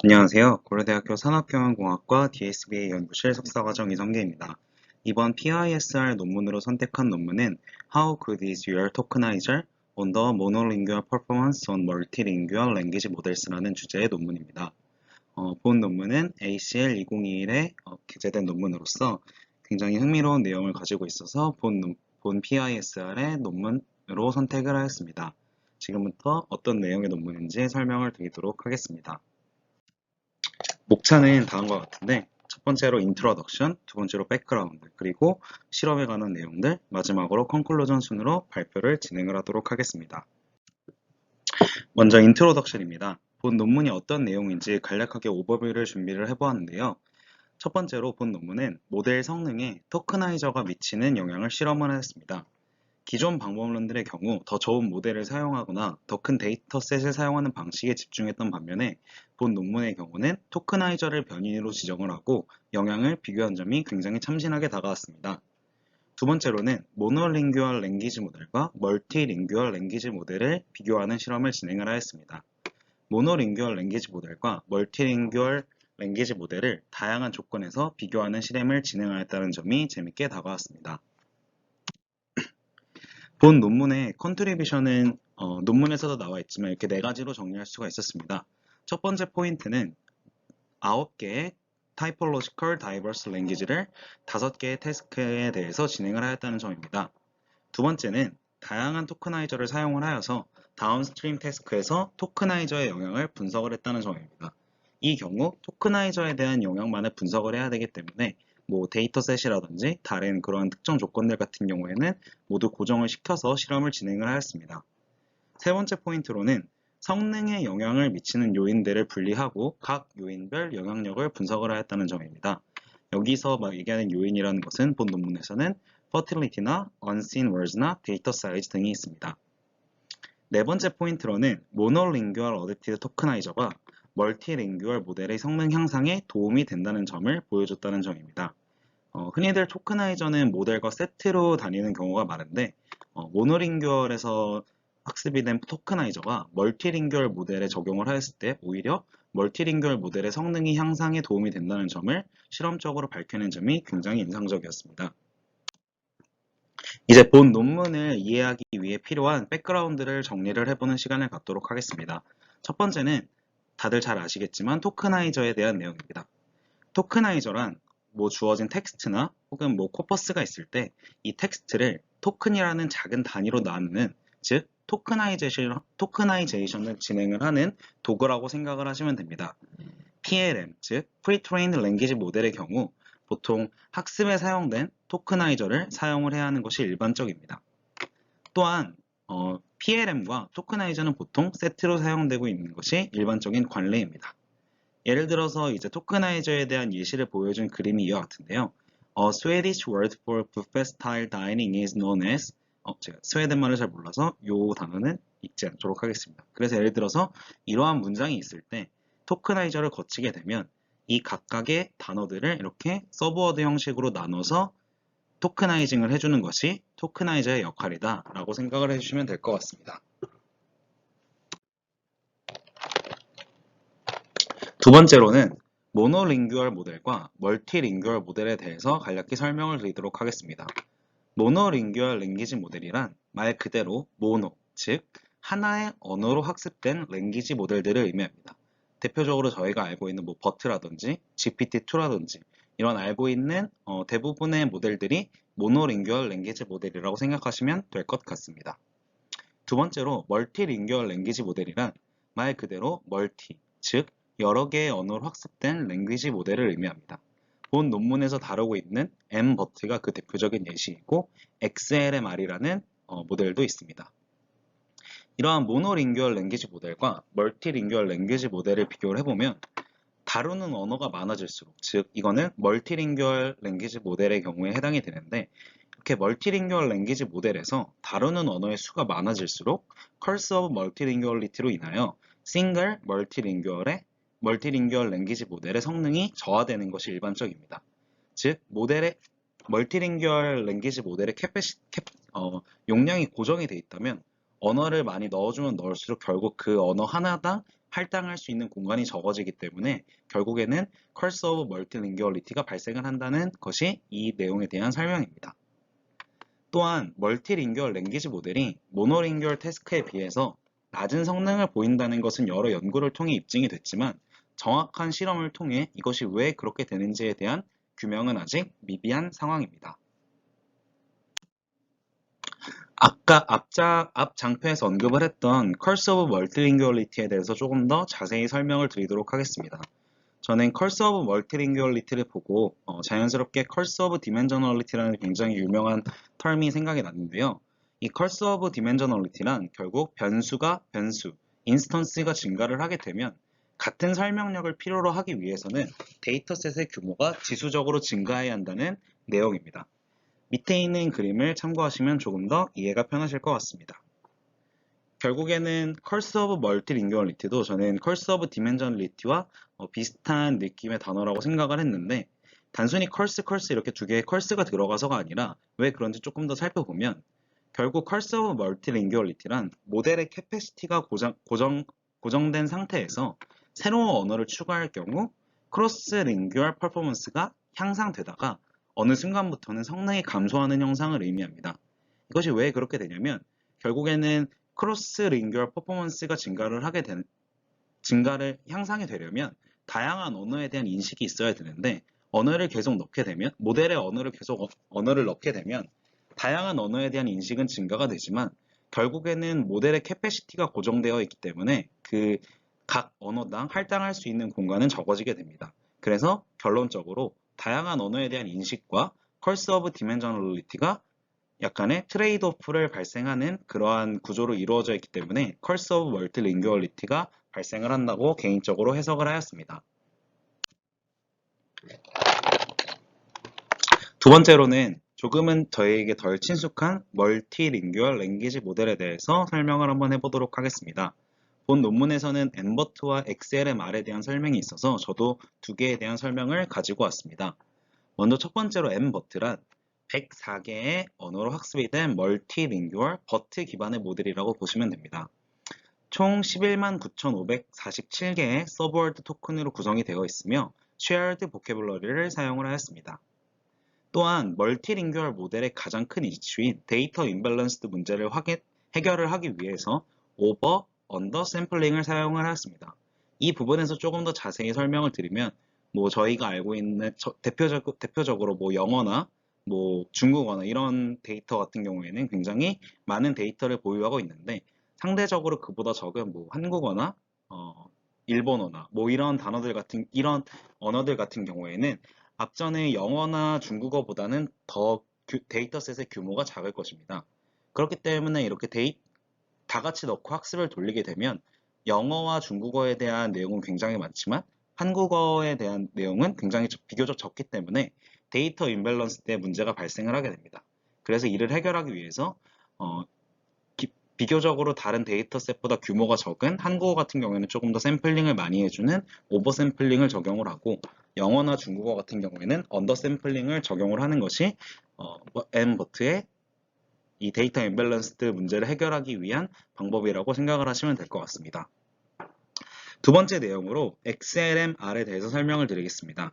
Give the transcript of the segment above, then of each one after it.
안녕하세요. 고려대학교 산업경영공학과 DSBA 연구실 석사과정 이성계입니다. 이번 PISR 논문으로 선택한 논문은 How could is your tokenizer on the monolingual performance on multilingual language models라는 주제의 논문입니다. 본 논문은 ACL 2021에 게재된 논문으로서 굉장히 흥미로운 내용을 가지고 있어서 본 PISR의 논문으로 선택을 하였습니다. 지금부터 어떤 내용의 논문인지 설명을 드리도록 하겠습니다. 목차는 다음과 같은데 첫 번째로 인트로덕션, 두 번째로 백그라운드, 그리고 실험에 관한 내용들, 마지막으로 컨클루전 순으로 발표를 진행을 하도록 하겠습니다. 먼저 인트로덕션입니다. 본 논문이 어떤 내용인지 간략하게 오버뷰를 준비를 해보았는데요. 첫 번째로 본 논문은 모델 성능에 토크나이저가 미치는 영향을 실험을 했습니다. 기존 방법론들의 경우 더 좋은 모델을 사용하거나 더 큰 데이터셋을 사용하는 방식에 집중했던 반면에 본 논문의 경우는 토크나이저를 변인으로 지정을 하고 영향을 비교한 점이 굉장히 참신하게 다가왔습니다. 두 번째로는 모노링규얼 랭귀지 모델과 멀티링규얼 랭귀지 모델을 비교하는 실험을 진행을 하였습니다. 모노링규얼 랭귀지 모델과 멀티링규얼 랭귀지 모델을 다양한 조건에서 비교하는 실험을 진행하였다는 점이 재밌게 다가왔습니다. 본 논문의 컨트리뷰션은 논문에서도 나와 있지만 이렇게 네 가지로 정리할 수가 있었습니다. 첫 번째 포인트는 9개의 타이폴로지컬 다이버스 랭귀지를 5개의 태스크에 대해서 진행을 하였다는 점입니다. 두 번째는 다양한 토크나이저를 사용을 하여서 다운스트림 태스크에서 토크나이저의 영향을 분석을 했다는 점입니다. 이 경우 토크나이저에 대한 영향만을 분석을 해야 되기 때문에 데이터셋이라든지 다른 그러한 특정 조건들 같은 경우에는 모두 고정을 시켜서 실험을 진행을 하였습니다. 세 번째 포인트로는 성능에 영향을 미치는 요인들을 분리하고 각 요인별 영향력을 분석을 하였다는 점입니다. 여기서 얘기하는 요인이라는 것은 본 논문에서는 fertility나 unseen words나 data size 등이 있습니다. 네 번째 포인트로는 모노링규얼 어댑티브 토크나이저가 멀티링규얼 모델의 성능 향상에 도움이 된다는 점을 보여줬다는 점입니다. 흔히들 토크나이저는 모델과 세트로 다니는 경우가 많은데 모노링규얼에서 학습이 된 토크나이저가 멀티링규얼 모델에 적용을 하였을 때 오히려 멀티링규얼 모델의 성능이 향상에 도움이 된다는 점을 실험적으로 밝혀낸 점이 굉장히 인상적이었습니다. 이제 본 논문을 이해하기 위해 필요한 백그라운드를 정리를 해보는 시간을 갖도록 하겠습니다. 첫 번째는 다들 잘 아시겠지만 토크나이저에 대한 내용입니다. 토크나이저란 주어진 텍스트나 혹은 코퍼스가 있을 때 이 텍스트를 토큰이라는 작은 단위로 나누는, 즉 토크나이제이션을 진행을 하는 도구라고 생각을 하시면 됩니다. PLM, 즉 Pre-trained Language 모델의 경우 보통 학습에 사용된 토크나이저를 사용을 해야 하는 것이 일반적입니다. 또한 PLM과 토크나이저는 보통 세트로 사용되고 있는 것이 일반적인 관례입니다. 예를 들어서 이제 토크나이저에 대한 예시를 보여준 그림이 이와 같은데요. A Swedish word for buffet style dining is known as 제가 스웨덴말을 잘 몰라서 이 단어는 읽지 않도록 하겠습니다. 그래서 예를 들어서 이러한 문장이 있을 때 토크나이저를 거치게 되면 이 각각의 단어들을 이렇게 서브워드 형식으로 나눠서 토크나이징을 해주는 것이 토크나이저의 역할이다 라고 생각을 해주시면 될 것 같습니다. 두 번째로는 모노링규얼 모델과 멀티링규얼 모델에 대해서 간략히 설명을 드리도록 하겠습니다. 모노링규얼 랭귀지 모델이란 말 그대로 모노, 즉 하나의 언어로 학습된 랭귀지 모델들을 의미합니다. 대표적으로 저희가 알고 있는 버트라든지 GPT-2라든지 이런 알고 있는 대부분의 모델들이 모노링규얼 랭귀지 모델이라고 생각하시면 될 것 같습니다. 두 번째로 멀티링규얼 랭귀지 모델이란 말 그대로 멀티, 즉 여러 개의 언어로 학습된 랭귀지 모델을 의미합니다. 본 논문에서 다루고 있는 Mbot가 그 대표적인 예시이고 XLMR이라는 모델도 있습니다. 이러한 모노링규얼 랭귀지 모델과 멀티링규얼 랭귀지 모델을 비교를 해보면 다루는 언어가 많아질수록, 즉 이거는 멀티링규얼 랭귀지 모델의 경우에 해당이 되는데 이렇게 멀티링규얼 랭귀지 모델에서 다루는 언어의 수가 많아질수록 커스 오브 멀티링규얼리티로 인하여 싱글 멀티링규얼 랭귀지 모델의 성능이 저하되는 것이 일반적입니다. 즉 멀티링규얼 랭귀지 모델의 용량이 고정이 되어 있다면 언어를 많이 넣어주면 넣을수록 결국 그 언어 하나당 할당할 수 있는 공간이 적어지기 때문에 결국에는 Curse of Multilinguality가 발생을 한다는 것이 이 내용에 대한 설명입니다. 또한 멀티링규얼 랭귀지 모델이 모노링규얼 태스크에 비해서 낮은 성능을 보인다는 것은 여러 연구를 통해 입증이 됐지만 정확한 실험을 통해 이것이 왜 그렇게 되는지에 대한 규명은 아직 미비한 상황입니다. 아까 앞 장표에서 언급을 했던 Curse of Multilinguality에 대해서 조금 더 자세히 설명을 드리도록 하겠습니다. 저는 Curse of Multilinguality를 보고 자연스럽게 Curse of Dimensionality라는 굉장히 유명한 텀이 생각이 났는데요. 이 Curse of Dimensionality란 결국 변수, 인스턴스가 증가를 하게 되면 같은 설명력을 필요로 하기 위해서는 데이터셋의 규모가 지수적으로 증가해야 한다는 내용입니다. 밑에 있는 그림을 참고하시면 조금 더 이해가 편하실 것 같습니다. 결국에는 Curse of Multilinguality도 저는 Curse of Dimensionality와 비슷한 느낌의 단어라고 생각을 했는데 단순히 curse 이렇게 두 개의 curse가 들어가서가 아니라 왜 그런지 조금 더 살펴보면 결국 Curse of Multilinguality란 모델의 캐패시티가 고정된 상태에서 새로운 언어를 추가할 경우 크로스링규얼 퍼포먼스가 향상되다가 어느 순간부터는 성능이 감소하는 현상을 의미합니다. 이것이 왜 그렇게 되냐면 결국에는 크로스링규얼 퍼포먼스가 증가를 향상이 되려면 다양한 언어에 대한 인식이 있어야 되는데 언어를 계속 넣게 되면 모델의 언어를 넣게 되면 다양한 언어에 대한 인식은 증가가 되지만 결국에는 모델의 캐패시티가 고정되어 있기 때문에 그 각 언어당 할당할 수 있는 공간은 적어지게 됩니다. 그래서 결론적으로 다양한 언어에 대한 인식과 Curse of Dimensionality가 약간의 트레이드오프를 발생하는 그러한 구조로 이루어져 있기 때문에 Curse of Multilinguality가 발생을 한다고 개인적으로 해석을 하였습니다. 두 번째로는 조금은 저에게 덜 친숙한 멀티링규얼 랭귀지 모델에 대해서 설명을 한번 해보도록 하겠습니다. 본 논문에서는 엠버트와 XLMR에 대한 설명이 있어서 저도 두 개에 대한 설명을 가지고 왔습니다. 먼저 첫 번째로 엠버트란 104개의 언어로 학습이 된 멀티링규얼 버트 기반의 모델이라고 보시면 됩니다. 총 11만 9,547개의 서브월드 토큰으로 구성이 되어 있으며 shared vocabulary를 사용을 하였습니다. 또한 멀티링규얼 모델의 가장 큰 이슈인 데이터 임밸런스드 문제를 해결을 하기 위해서 오버, 언더 샘플링을 사용을 하였습니다. 이 부분에서 조금 더 자세히 설명을 드리면 저희가 알고 있는 대표적으로 영어나 중국어나 이런 데이터 같은 경우에는 굉장히 많은 데이터를 보유하고 있는데 상대적으로 그보다 적은 한국어나 일본어나 이런 언어들 같은 경우에는 앞전에 영어나 중국어보다는 더 데이터셋의 규모가 작을 것입니다. 그렇기 때문에 이렇게 다 같이 넣고 학습을 돌리게 되면 영어와 중국어에 대한 내용은 굉장히 많지만 한국어에 대한 내용은 굉장히 비교적 적기 때문에 데이터 임밸런스 때 문제가 발생을 하게 됩니다. 그래서 이를 해결하기 위해서 비교적으로 다른 데이터셋보다 규모가 적은 한국어 같은 경우에는 조금 더 샘플링을 많이 해주는 오버 샘플링을 적용을 하고 영어나 중국어 같은 경우에는 언더 샘플링을 적용을 하는 것이 엠버트의 이 데이터 임밸런스 문제를 해결하기 위한 방법이라고 생각을 하시면 될 것 같습니다. 두 번째 내용으로 XLMR에 대해서 설명을 드리겠습니다.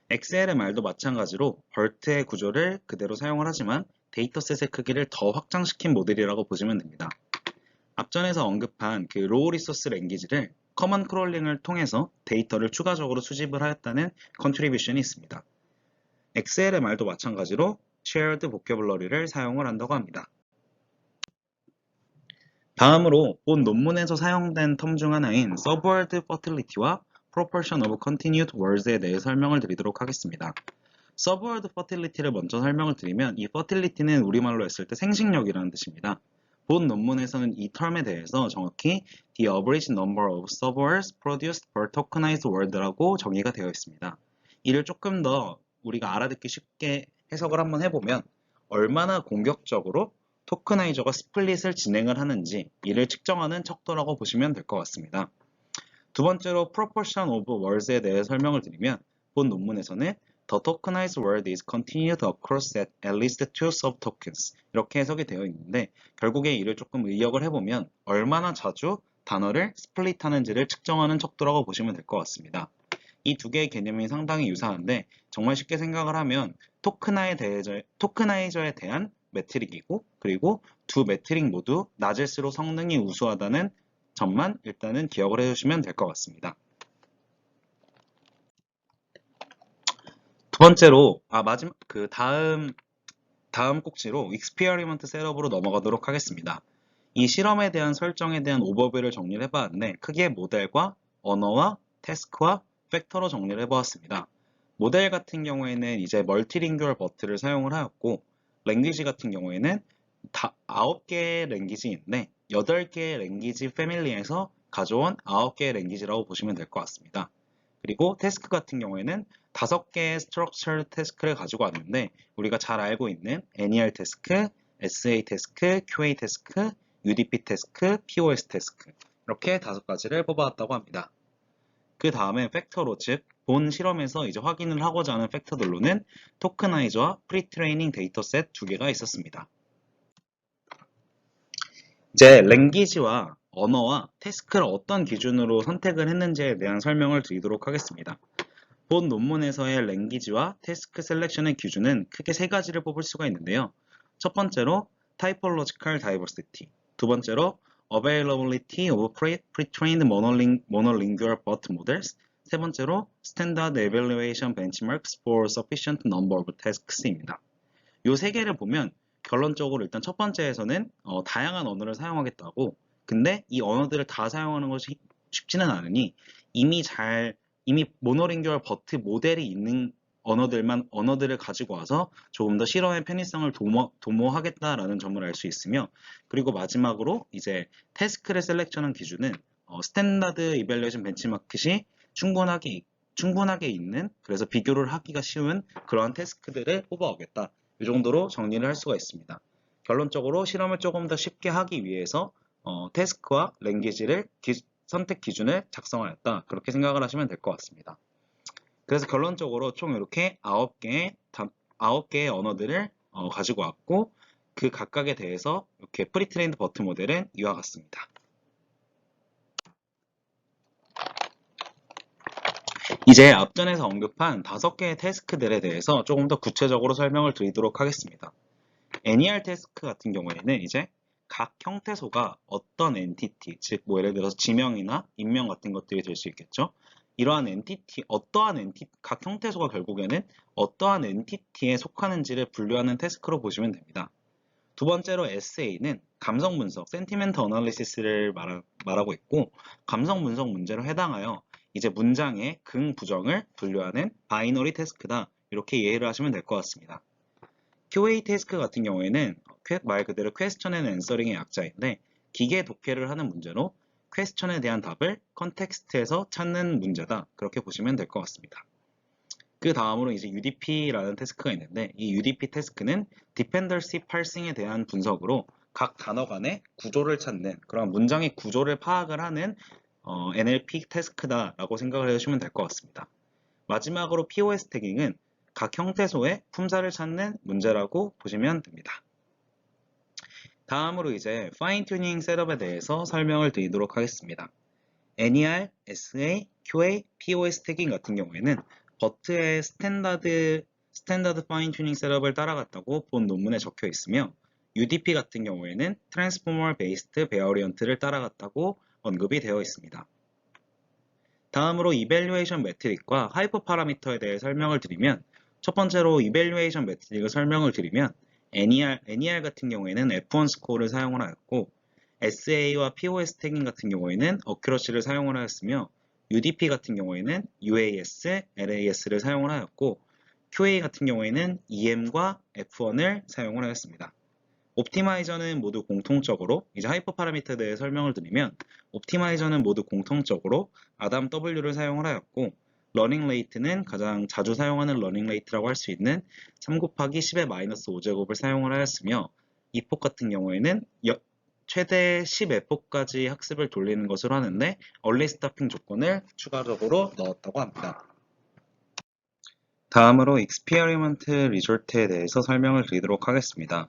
XLMR도 마찬가지로 벌트의 구조를 그대로 사용을 하지만 데이터셋의 크기를 더 확장시킨 모델이라고 보시면 됩니다. 앞전에서 언급한 그 로우 리소스 랭귀지를 커먼 크롤링을 통해서 데이터를 추가적으로 수집을 하였다는 컨트리뷰션이 있습니다. XLMR도 마찬가지로 shared vocabulary를 사용을 한다고 합니다. 다음으로 본 논문에서 사용된 텀 중 하나인 subword fertility와 proportion of continued words에 대해 설명을 드리도록 하겠습니다. subword fertility를 먼저 설명을 드리면 이 fertility는 우리말로 했을 때 생식력이라는 뜻입니다. 본 논문에서는 이 텀에 대해서 정확히 the average number of subwords produced per tokenized word라고 정의가 되어 있습니다. 이를 조금 더 우리가 알아듣기 쉽게 해석을 한번 해보면 얼마나 공격적으로 토크나이저가 스플릿을 진행을 하는지 이를 측정하는 척도라고 보시면 될 것 같습니다. 두 번째로 proportion of words에 대해 설명을 드리면 본 논문에서는 The tokenized word is continued across at least two subtokens 이렇게 해석이 되어 있는데 결국에 이를 조금 의역을 해보면 얼마나 자주 단어를 스플릿하는지를 측정하는 척도라고 보시면 될 것 같습니다. 이 두 개의 개념이 상당히 유사한데 정말 쉽게 생각을 하면 토크나이저에 대한 매트릭이고 그리고 두 매트릭 모두 낮을수록 성능이 우수하다는 점만 일단은 기억을 해주시면 될 것 같습니다. 두 번째로 마지막 다음 꼭지로 익스페리먼트 셋업으로 넘어가도록 하겠습니다. 이 실험에 대한 설정에 대한 오버뷰를 정리를 해봤는데 크게 모델과 언어와 태스크와 팩터로 정리를 해보았습니다. 모델 같은 경우에는 이제 멀티링규얼 버트를 사용을 하였고 랭귀지 같은 경우에는 9개의 랭귀지인데 8개의 랭귀지 패밀리에서 가져온 9개의 랭귀지라고 보시면 될 것 같습니다. 그리고 태스크 같은 경우에는 5개의 스트럭처 태스크를 가지고 왔는데 우리가 잘 알고 있는 NER 태스크, SA 태스크, QA 태스크, UDP 태스크, POS 태스크 이렇게 5가지를 뽑아왔다고 합니다. 그 다음에 팩터로 즉 본 실험에서 이제 확인을 하고자 하는 팩터들로는 토크나이저와 프리트레이닝 데이터셋 2개가 있었습니다. 이제 랭귀지와 언어와 태스크를 어떤 기준으로 선택을 했는지에 대한 설명을 드리도록 하겠습니다. 본 논문에서의 랭귀지와 태스크 셀렉션의 기준은 크게 3가지를 뽑을 수가 있는데요. 첫 번째로 Typological Diversity, 두 번째로 Availability of Pre-trained Monolingual BOT Models, 세 번째로 Standard Evaluation Benchmarks for Sufficient Number of Tasks입니다. 이 3개를 보면 결론적으로 일단 첫 번째에서는 다양한 언어를 사용하겠다고, 근데 이 언어들을 다 사용하는 것이 쉽지는 않으니 이미 모노링규얼 버트 모델이 있는 언어들을 가지고 와서 조금 더 실험의 편의성을 도모하겠다라는 점을 알 수 있으며, 그리고 마지막으로 이제 태스크를 셀렉션한 기준은 스탠다드 이밸리에이션 벤치마크시 충분하게 있는, 그래서 비교를 하기가 쉬운 그러한 태스크들을 뽑아오겠다. 이 정도로 정리를 할 수가 있습니다. 결론적으로 실험을 조금 더 쉽게 하기 위해서 태스크와 랭귀지를 선택 기준을 작성하였다. 그렇게 생각을 하시면 될 것 같습니다. 그래서 결론적으로 총 이렇게 9개의 언어들을 가지고 왔고 그 각각에 대해서 이렇게 프리트레인드 버트 모델은 이와 같습니다. 이제 앞전에서 언급한 5개의 태스크들에 대해서 조금 더 구체적으로 설명을 드리도록 하겠습니다. NER 태스크 같은 경우에는 이제 각 형태소가 어떤 엔티티, 즉 예를 들어서 지명이나 인명 같은 것들이 될 수 있겠죠. 이러한 각 형태소가 결국에는 어떠한 엔티티에 속하는지를 분류하는 태스크로 보시면 됩니다. 두 번째로 SA는 감성 분석, 센티멘트 어널리시스를 말하고 있고, 감성 분석 문제로 해당하여 이제 문장의 긍, 부정을 분류하는 바이너리 태스크다. 이렇게 이해를 하시면 될 것 같습니다. QA 태스크 같은 경우에는 말 그대로 퀘스천 앤 앤서링의 약자인데 기계 독해를 하는 문제로 퀘스천에 대한 답을 컨텍스트에서 찾는 문제다. 그렇게 보시면 될 것 같습니다. 그 다음으로 이제 UDP라는 태스크가 있는데 이 UDP 태스크는 Dependency Parsing에 대한 분석으로 각 단어 간의 구조를 찾는 그런 문장의 구조를 파악을 하는 NLP 태스크다라고 생각을 해주시면 될 것 같습니다. 마지막으로 POS 태깅은 각 형태소의 품사를 찾는 문제라고 보시면 됩니다. 다음으로 이제 파인 튜닝 셋업에 대해서 설명을 드리도록 하겠습니다. NER, SA, QA, POS 태깅 같은 경우에는 버트의 스탠다드 파인 튜닝 셋업을 따라갔다고 본 논문에 적혀 있으며 UDP 같은 경우에는 트랜스포머 베이스드 베어리언트를 따라갔다고 언급이 되어 있습니다. 다음으로 이밸류에이션 매트릭과 하이퍼 파라미터에 대해 설명을 드리면 첫 번째로 이밸류에이션 매트릭을 설명을 드리면 NER 같은 경우에는 F1 스코어를 사용을 하였고 SA와 POS 태깅 같은 경우에는 어큐러시를 사용을 하였으며 UDP 같은 경우에는 UAS, LAS를 사용을 하였고 QA 같은 경우에는 EM과 F1을 사용을 하였습니다. 옵티마이저는 모두 공통적으로 이제 하이퍼 파라미터에 대해 설명을 드리면 옵티마이저는 모두 공통적으로 아담 W를 사용을 하였고 러닝 레이트는 가장 자주 사용하는 러닝 레이트라고 할 수 있는 3 곱하기 10의 마이너스 5제곱을 사용을 하였으며 이폭 같은 경우에는 최대 10에폭까지 학습을 돌리는 것으로 하는데 얼리 스타핑 조건을 추가적으로 넣었다고 합니다. 다음으로 익스페리먼트 리졸트에 대해서 설명을 드리도록 하겠습니다.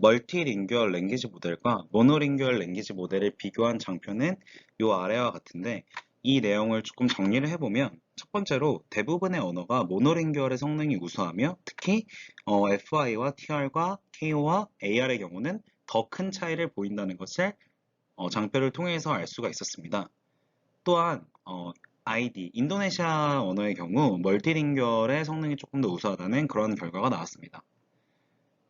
멀티링규얼 랭귀지 모델과 모노링규얼 랭귀지 모델을 비교한 장표는 이 아래와 같은데 이 내용을 조금 정리를 해보면 첫 번째로 대부분의 언어가 모노링규얼의 성능이 우수하며 특히 FI와 TR과 KO와 AR의 경우는 더 큰 차이를 보인다는 것을 장표를 통해서 알 수가 있었습니다. 또한 ID, 인도네시아 언어의 경우 멀티링규얼의 성능이 조금 더 우수하다는 그런 결과가 나왔습니다.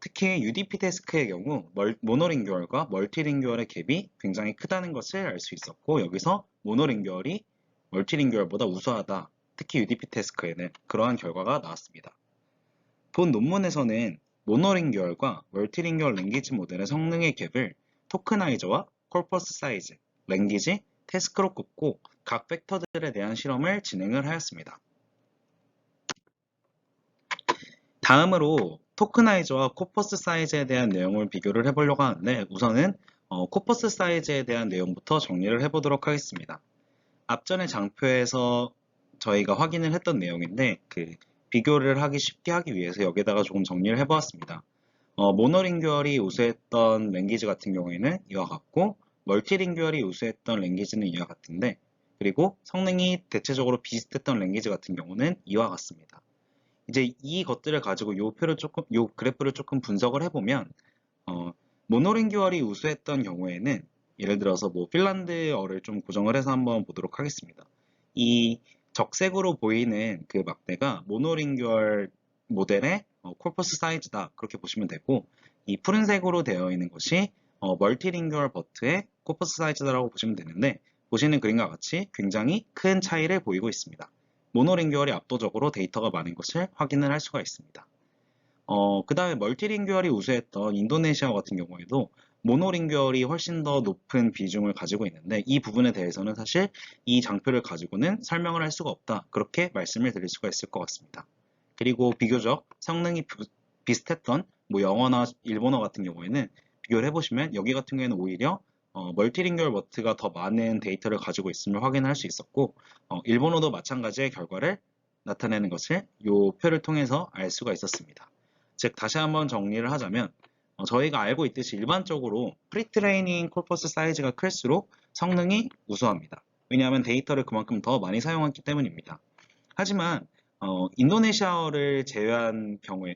특히 UDP 태스크의 경우 모노링규얼과 멀티링규얼의 갭이 굉장히 크다는 것을 알 수 있었고 여기서 모노링규얼이 멀티링규얼보다 우수하다. 특히 UDP 태스크에는 그러한 결과가 나왔습니다. 본 논문에서는 모노링규얼과 멀티링규얼 랭귀지 모델의 성능의 갭을 토크나이저와 코퍼스 사이즈, 랭귀지, 태스크로 꼽고 각 팩터들에 대한 실험을 진행을 하였습니다. 다음으로 토크나이저와 코퍼스 사이즈에 대한 내용을 비교를 해보려고 하는데 우선은 코퍼스 사이즈에 대한 내용부터 정리를 해보도록 하겠습니다. 앞전의 장표에서 저희가 확인을 했던 내용인데 비교를 하기 쉽게 하기 위해서 여기다가 조금 정리를 해보았습니다. 모노링규얼이 우수했던 랭귀지 같은 경우에는 이와 같고 멀티링규얼이 우수했던 랭귀지는 이와 같은데 그리고 성능이 대체적으로 비슷했던 랭귀지 같은 경우는 이와 같습니다. 이제 이 것들을 가지고 요 그래프를 조금 분석을 해보면 모노링규얼이 우수했던 경우에는 예를 들어서 뭐 핀란드어를 좀 고정을 해서 한번 보도록 하겠습니다. 이 적색으로 보이는 그 막대가 모노링규얼 모델의 코퍼스 사이즈다 그렇게 보시면 되고 이 푸른색으로 되어 있는 것이 멀티링규얼 버트의 코퍼스 사이즈다라고 보시면 되는데 보시는 그림과 같이 굉장히 큰 차이를 보이고 있습니다. 모노링규얼이 압도적으로 데이터가 많은 것을 확인을 할 수가 있습니다. 그 다음에 멀티링규얼이 우수했던 인도네시아 같은 경우에도 모노링규얼이 훨씬 더 높은 비중을 가지고 있는데 이 부분에 대해서는 사실 이 장표를 가지고는 설명을 할 수가 없다. 그렇게 말씀을 드릴 수가 있을 것 같습니다. 그리고 비교적 성능이 비슷했던 뭐 영어나 일본어 같은 경우에는 비교를 해보시면 여기 같은 경우에는 오히려 멀티링규얼 버트가 더 많은 데이터를 가지고 있음을 확인할 수 있었고 일본어도 마찬가지의 결과를 나타내는 것을 이 표를 통해서 알 수가 있었습니다. 즉 다시 한번 정리를 하자면 저희가 알고 있듯이 일반적으로 프리트레이닝 코퍼스 사이즈가 클수록 성능이 우수합니다. 왜냐하면 데이터를 그만큼 더 많이 사용했기 때문입니다. 하지만 인도네시아어를 제외한 경우에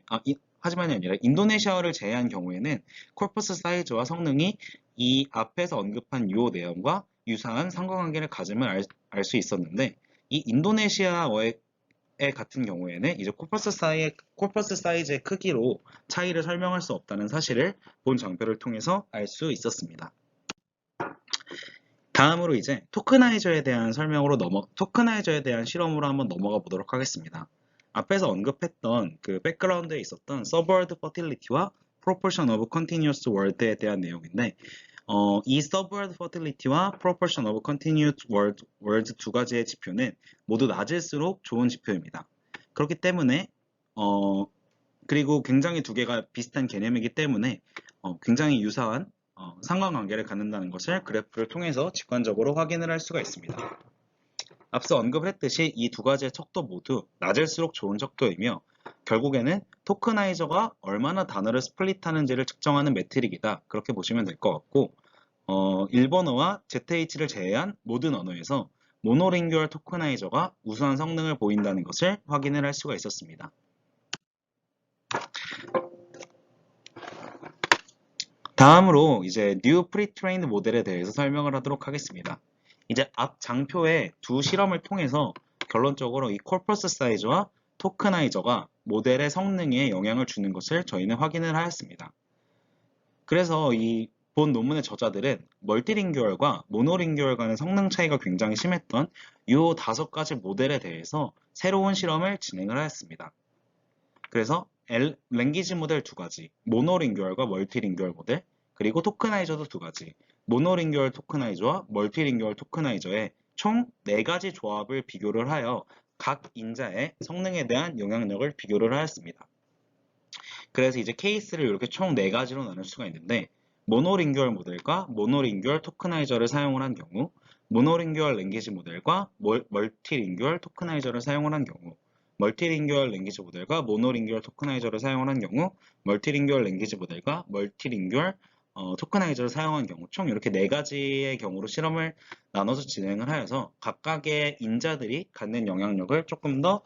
하지만이 아니라 인도네시아어를 제외한 경우에는 코퍼스 사이즈와 성능이 이 앞에서 언급한 요 내용과 유사한 상관관계를 가짐을 알 수 있었는데 이 인도네시아어의 같은 경우에는 이제 코퍼스 사이즈의 크기로 차이를 설명할 수 없다는 사실을 본 장표를 통해서 알 수 있었습니다. 다음으로 이제 토크나이저에 대한 토크나이저에 대한 실험으로 한번 넘어가 보도록 하겠습니다. 앞에서 언급했던 그 백그라운드에 있었던 서브워드 퍼틸리티와 proportion of continuous word에 대한 내용인데 이 서브워드 퍼틸리티와 proportion of continuous words 두 가지의 지표는 모두 낮을수록 좋은 지표입니다. 그렇기 때문에 그리고 굉장히 두 개가 비슷한 개념이기 때문에 굉장히 유사한 상관관계를 갖는다는 것을 그래프를 통해서 직관적으로 확인을 할 수가 있습니다. 앞서 언급을 했듯이 이 두 가지의 척도 모두 낮을수록 좋은 척도이며 결국에는 토크나이저가 얼마나 단어를 스플릿하는지를 측정하는 매트릭이다 그렇게 보시면 될 것 같고 일본어와 ZH를 제외한 모든 언어에서 모노링규얼 토크나이저가 우수한 성능을 보인다는 것을 확인을 할 수가 있었습니다. 다음으로 이제 New Pre-trained 모델에 대해서 설명을 하도록 하겠습니다. 이제 앞 장표의 두 실험을 통해서 결론적으로 이 코퍼스 사이즈와 토크나이저가 모델의 성능에 영향을 주는 것을 저희는 확인을 하였습니다. 그래서 이 본 논문의 저자들은 멀티링규얼과 모노링규얼 간의 성능 차이가 굉장히 심했던 이 5가지 모델에 대해서 새로운 실험을 진행을 하였습니다. 그래서 랭귀지 모델 2가지, 모노링규얼과 멀티링규얼 모델, 그리고 토크나이저도 2가지, 모노링규얼 토크나이저와 멀티링규얼 토크나이저의 총 4가지 조합을 비교를 하여 각 인자의 성능에 대한 영향력을 비교를 하였습니다. 그래서 이제 케이스를 이렇게 총 4가지로 나눌 수가 있는데 모노링규얼 모델과 모노링규얼 토크나이저를 사용을 한 경우, 모노링규얼 랭귀지 모델과 멀티링규얼 토크나이저를 사용을 한 경우, 멀티링규얼 랭귀지 모델과 모노링규얼 토크나이저를 사용한 경우, 멀티링규얼 랭귀지 모델과 멀티링규얼 토크나이저를 사용한 경우, 총 이렇게 4가지의 경우로 실험을 나눠서 진행을 하여서 각각의 인자들이 갖는 영향력을 조금 더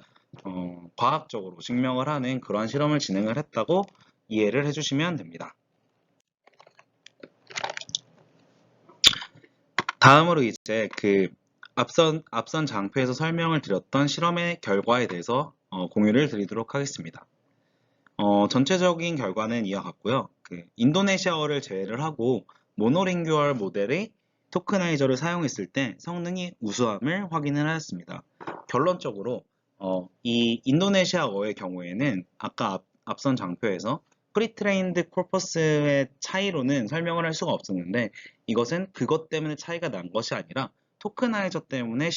과학적으로 증명을 하는 그러한 실험을 진행을 했다고 이해를 해주시면 됩니다. 다음으로 이제 앞선 장표에서 설명을 드렸던 실험의 결과에 대해서 공유를 드리도록 하겠습니다. 전체적인 결과는 이와 같고요. 인도네시아어를 제외를 하고 모노링규얼 모델의 토크나이저를 사용했을 때 성능이 우수함을 확인을 하였습니다. 결론적으로 이 인도네시아어의 경우에는 아까 앞선 장표에서 프리트레인드 코퍼스의 차이로는 설명을 할 수가 없었는데, 이것은 그것 때문에 차이가 난 것이 아니라 토크나이저 때문에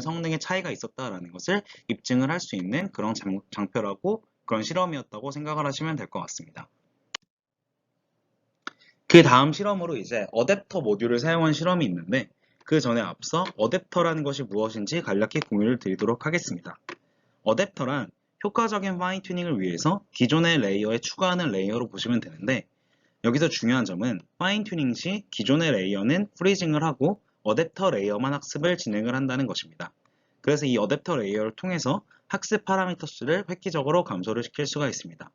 성능의 차이가 있었다라는 것을 입증을 할 수 있는 그런 장표라고, 그런 실험이었다고 생각을 하시면 될 것 같습니다. 그 다음 실험으로 이제 어댑터 모듈을 사용한 실험이 있는데, 그 전에 앞서 어댑터라는 것이 무엇인지 간략히 공유를 드리도록 하겠습니다. 어댑터란 효과적인 파인 튜닝을 위해서 기존의 레이어에 추가하는 레이어로 보시면 되는데, 여기서 중요한 점은 파인 튜닝 시 기존의 레이어는 프리징을 하고 어댑터 레이어만 학습을 진행을 한다는 것입니다. 그래서 이 어댑터 레이어를 통해서 학습 파라미터 수를 획기적으로 감소를 시킬 수가 있습니다.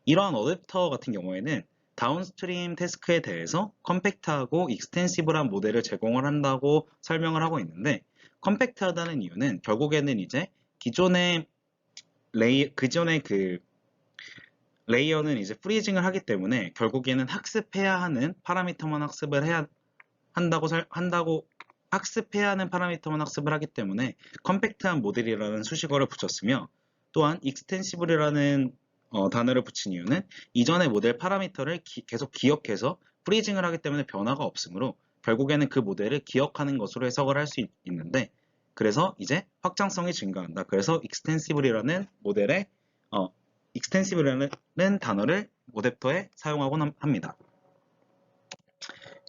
이러한 어댑터 같은 경우에는 다운스트림 태스크에 대해서 컴팩트하고 익스텐시브한 모델을 제공을 한다고 설명을 하고 있는데, 컴팩트하다는 이유는 결국에는 이제 기존의 레이어는 이제 프리징을 하기 때문에 결국에는 학습해야 하는 파라미터만 학습을 해야 학습해야 하는 파라미터만 학습을 하기 때문에 컴팩트한 모델이라는 수식어를 붙였으며, 또한 익스텐시블이라는 단어를 붙인 이유는 이전의 모델 파라미터를 계속 기억해서 프리징을 하기 때문에 변화가 없으므로 결국에는 그 모델을 기억하는 것으로 해석을 할 수 있는데, 그래서 이제 확장성이 증가한다. 그래서 익스텐시블이라는 단어를 어댑터에 사용하곤 합니다.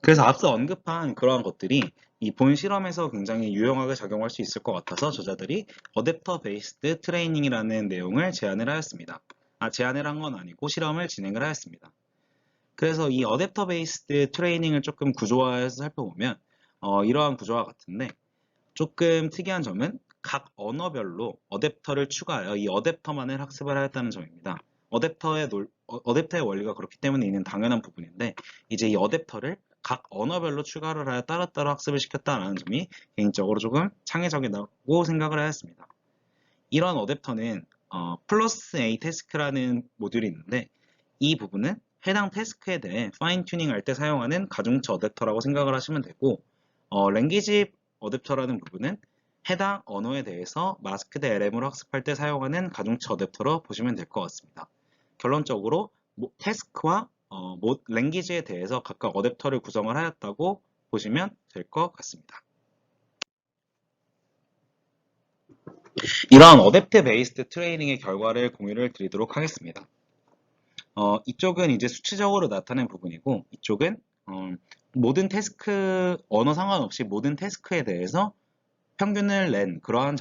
그래서 앞서 언급한 그러한 것들이 이 본 실험에서 굉장히 유용하게 작용할 수 있을 것 같아서 저자들이 어댑터 베이스드 트레이닝이라는 내용을 제안을 하였습니다. 제안을 한 건 아니고 실험을 진행을 하였습니다. 그래서 이 어댑터 베이스드 트레이닝을 조금 구조화해서 살펴보면 이러한 구조와 같은데, 조금 특이한 점은 각 언어별로 어댑터를 추가하여 이 어댑터만을 학습을 하였다는 점입니다. 어댑터의 원리가 그렇기 때문에 있는 당연한 부분인데, 이제 이 어댑터를 각 언어별로 추가를 하여 따로따로 학습을 시켰다는 점이 개인적으로 조금 창의적이라고 생각을 하였습니다. 이런 어댑터는 플러스 A 태스크라는 모듈이 있는데, 이 부분은 해당 태스크에 대해 파인 튜닝 할 때 사용하는 가중처 어댑터라고 생각을 하시면 되고, 랭귀지 어댑터라는 부분은 해당 언어에 대해서 마스크드 LM으로 학습할 때 사용하는 가중처 어댑터로 보시면 될 것 같습니다. 결론적으로 태스크와 랭귀지에 대해서 각각 어댑터를 구성을 하였다고 보시면 될 것 같습니다. 이러한 어댑트 베이스드 트레이닝의 결과를 공유를 드리도록 하겠습니다. 이쪽은 이제 수치적으로 나타낸 부분이고, 이쪽은 모든 태스크, 언어 상관없이 모든 태스크에 대해서 평균을 낸 그러한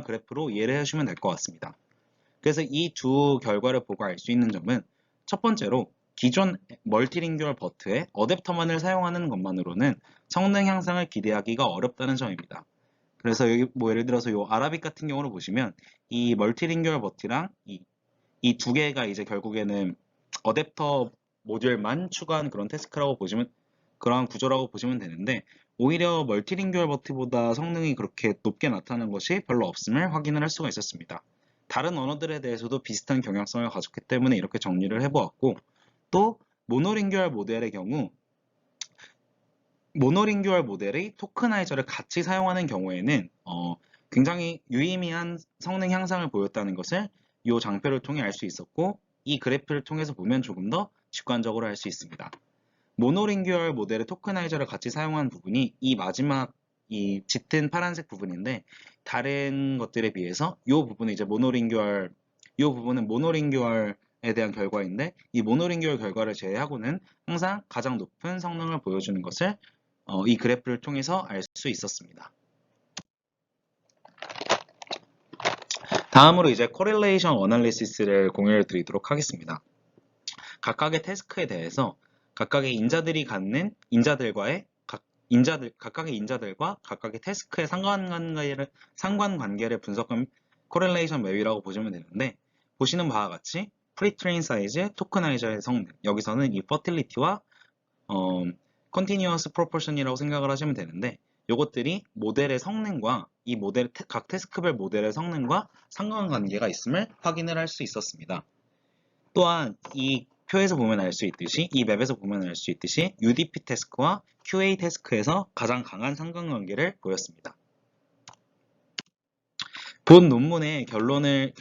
그래프로 이해를 해주시면 될 것 같습니다. 그래서 이 두 결과를 보고 알 수 있는 점은, 첫 번째로 기존 멀티링규얼 버트에 어댑터만을 사용하는 것만으로는 성능 향상을 기대하기가 어렵다는 점입니다. 그래서 여기 예를 들어서 이 아라빅 같은 경우를 보시면 이 멀티링규얼 버트랑 이 두 개가 이제 결국에는 어댑터 모듈만 추가한 그런 그런 구조라고 보시면 되는데, 오히려 멀티링규얼 버트보다 성능이 그렇게 높게 나타나는 것이 별로 없음을 확인을 할 수가 있었습니다. 다른 언어들에 대해서도 비슷한 경향성을 가졌기 때문에 이렇게 정리를 해보았고, 또 모노링규얼 모델의 경우 모노링규얼 모델의 토크나이저를 같이 사용하는 경우에는 굉장히 유의미한 성능 향상을 보였다는 것을 이 장표를 통해 알 수 있었고, 이 그래프를 통해서 보면 조금 더 직관적으로 알 수 있습니다. 모노링규얼 모델의 토크나이저를 같이 사용한 부분이 이 마지막 이 짙은 파란색 부분인데, 다른 것들에 비해서 이 부분은 이제 이 부분은 모노링규얼에 대한 결과인데, 이 모노링규얼 결과를 제외하고는 항상 가장 높은 성능을 보여주는 것을 이 그래프를 통해서 알 수 있었습니다. 다음으로 이제 correlation analysis를 공유해 드리도록 하겠습니다. 각각의 태스크에 대해서 각각의 각각의 인자들과 각각의 태스크의 상관관계를 분석한 코렐레이션 맵이라고 보시면 되는데, 보시는 바와 같이 프리트레인 사이즈, 토크나이저의 성능, 여기서는 이 퍼틸리티와 컨티뉴어스 프로포션이라고 생각을 하시면 되는데, 이것들이 모델의 성능과 각 태스크별 모델의 성능과 상관관계가 있음을 확인을 할 수 있었습니다. 또한 이 표에서 보면 알 수 있듯이, 이 맵에서 보면 알 수 있듯이 UDP 태스크와 QA 태스크에서 가장 강한 상관관계를 보였습니다. 본 논문의 결론을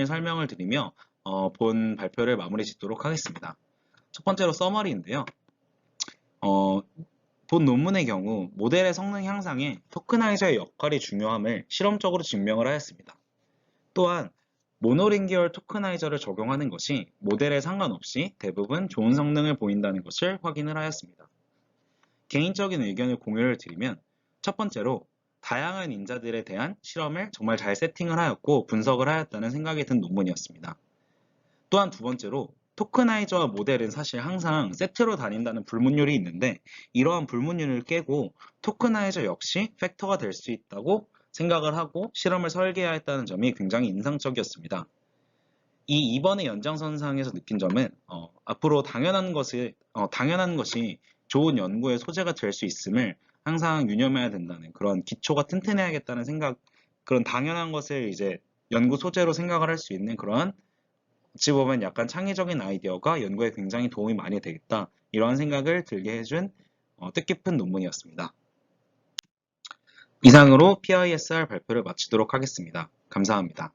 설명을 드리며 본 발표를 마무리 짓도록 하겠습니다. 첫 번째로 서머리인데요. 본 논문의 경우 모델의 성능 향상에 토크나이저의 역할이 중요함을 실험적으로 증명을 하였습니다. 또한 모노링기얼 토크나이저를 적용하는 것이 모델에 상관없이 대부분 좋은 성능을 보인다는 것을 확인을 하였습니다. 개인적인 의견을 공유를 드리면, 첫 번째로 다양한 인자들에 대한 실험을 정말 잘 세팅을 하였고 분석을 하였다는 생각이 든 논문이었습니다. 또한 두 번째로 토크나이저와 모델은 사실 항상 세트로 다닌다는 불문율이 있는데, 이러한 불문율을 깨고 토크나이저 역시 팩터가 될 수 있다고 생각을 하고 실험을 설계하였다는 점이 굉장히 인상적이었습니다. 이번의 연장선상에서 느낀 점은 앞으로 당연한 것이 좋은 연구의 소재가 될 수 있음을 항상 유념해야 된다는, 그런 기초가 튼튼해야겠다는 생각, 그런 당연한 것을 이제 연구 소재로 생각을 할 수 있는 그런, 어찌 보면 약간 창의적인 아이디어가 연구에 굉장히 도움이 많이 되겠다, 이런 생각을 들게 해준 뜻깊은 논문이었습니다. 이상으로 PISR 발표를 마치도록 하겠습니다. 감사합니다.